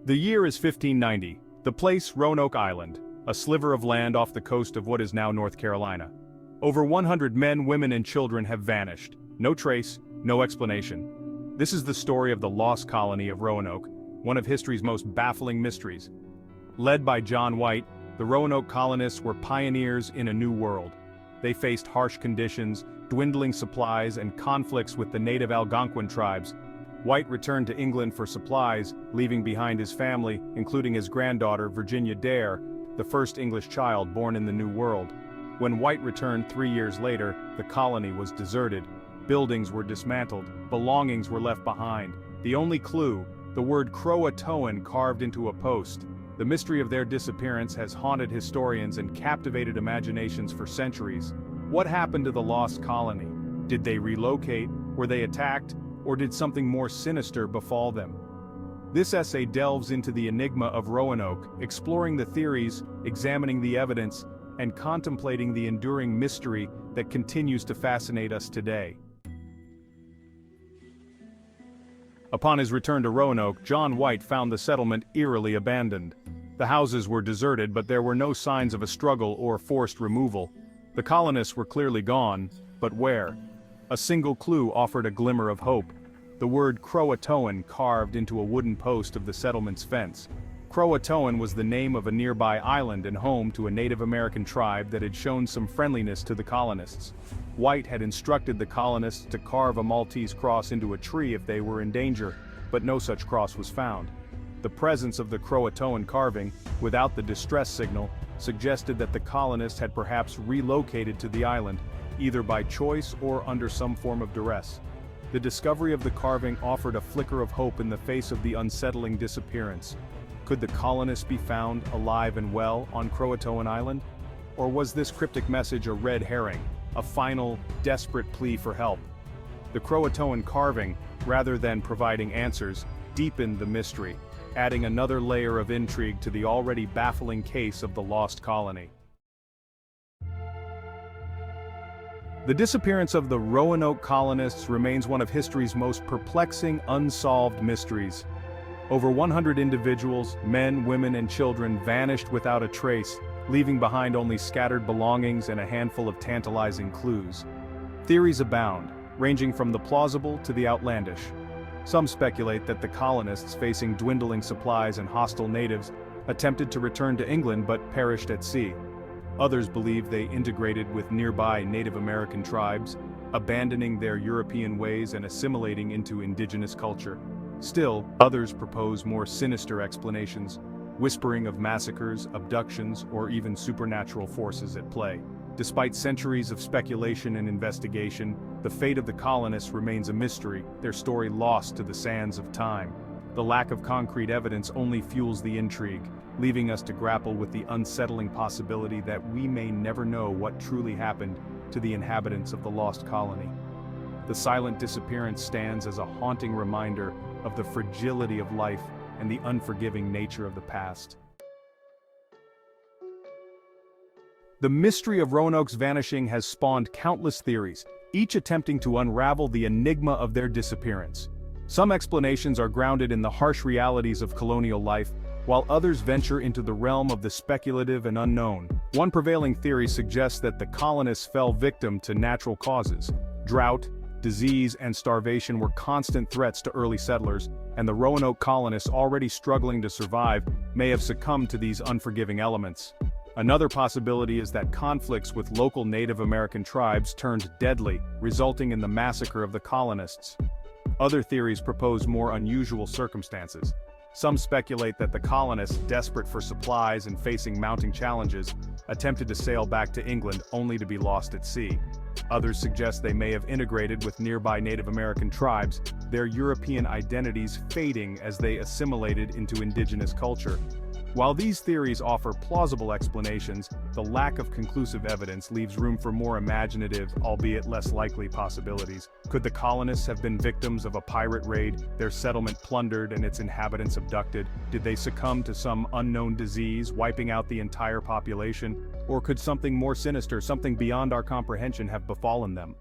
The year is 1590, the place Roanoke Island, a sliver of land off the coast of what is now North Carolina. Over 100 men, women and children have vanished. No trace, no explanation. This is the story of the Lost Colony of Roanoke, one of history's most baffling mysteries. Led by John White, the Roanoke colonists were pioneers in a new world. They faced harsh conditions, dwindling supplies and conflicts with the native Algonquin tribes. White returned to England for supplies, leaving behind his family, including his granddaughter Virginia Dare, the first English child born in the New World. When White returned 3 years later, the colony was deserted. Buildings were dismantled, belongings were left behind. The only clue, the word CROATOAN carved into a post. The mystery of their disappearance has haunted historians and captivated imaginations for centuries. What happened to the lost colony? Did they relocate? Were they attacked? Or did something more sinister befall them? This essay delves into the enigma of Roanoke, exploring the theories, examining the evidence, and contemplating the enduring mystery that continues to fascinate us today. Upon his return to Roanoke, John White found the settlement eerily abandoned. The houses were deserted, but there were no signs of a struggle or forced removal. The colonists were clearly gone, but where? A single clue offered a glimmer of hope. The word CROATOAN carved into a wooden post of the settlement's fence. CROATOAN was the name of a nearby island and home to a Native American tribe that had shown some friendliness to the colonists. White had instructed the colonists to carve a Maltese cross into a tree if they were in danger, but no such cross was found. The presence of the CROATOAN carving, without the distress signal, suggested that the colonists had perhaps relocated to the island, either by choice or under some form of duress. The discovery of the carving offered a flicker of hope in the face of the unsettling disappearance. Could the colonists be found alive and well on CROATOAN Island? Or was this cryptic message a red herring, a final, desperate plea for help? The CROATOAN carving, rather than providing answers, deepened the mystery, adding another layer of intrigue to the already baffling case of the lost colony. The disappearance of the Roanoke colonists remains one of history's most perplexing, unsolved mysteries. Over 100 individuals, men, women, and children vanished without a trace, leaving behind only scattered belongings and a handful of tantalizing clues. Theories abound, ranging from the plausible to the outlandish. Some speculate that the colonists, facing dwindling supplies and hostile natives, attempted to return to England but perished at sea. Others believe they integrated with nearby Native American tribes, abandoning their European ways and assimilating into indigenous culture. Still, others propose more sinister explanations, whispering of massacres, abductions, or even supernatural forces at play. Despite centuries of speculation and investigation, the fate of the colonists remains a mystery, their story lost to the sands of time. The lack of concrete evidence only fuels the intrigue, leaving us to grapple with the unsettling possibility that we may never know what truly happened to the inhabitants of the lost colony. The silent disappearance stands as a haunting reminder of the fragility of life and the unforgiving nature of the past. The mystery of Roanoke's vanishing has spawned countless theories, each attempting to unravel the enigma of their disappearance. Some explanations are grounded in the harsh realities of colonial life, while others venture into the realm of the speculative and unknown. One prevailing theory suggests that the colonists fell victim to natural causes. Drought, disease, and starvation were constant threats to early settlers, and the Roanoke colonists, already struggling to survive, may have succumbed to these unforgiving elements. Another possibility is that conflicts with local Native American tribes turned deadly, resulting in the massacre of the colonists. Other theories propose more unusual circumstances. Some speculate that the colonists, desperate for supplies and facing mounting challenges, attempted to sail back to England only to be lost at sea. Others suggest they may have integrated with nearby Native American tribes, their European identities fading as they assimilated into indigenous culture. While these theories offer plausible explanations, the lack of conclusive evidence leaves room for more imaginative, albeit less likely possibilities. Could the colonists have been victims of a pirate raid, their settlement plundered and its inhabitants abducted? Did they succumb to some unknown disease, wiping out the entire population? Or could something more sinister, something beyond our comprehension, have befallen them?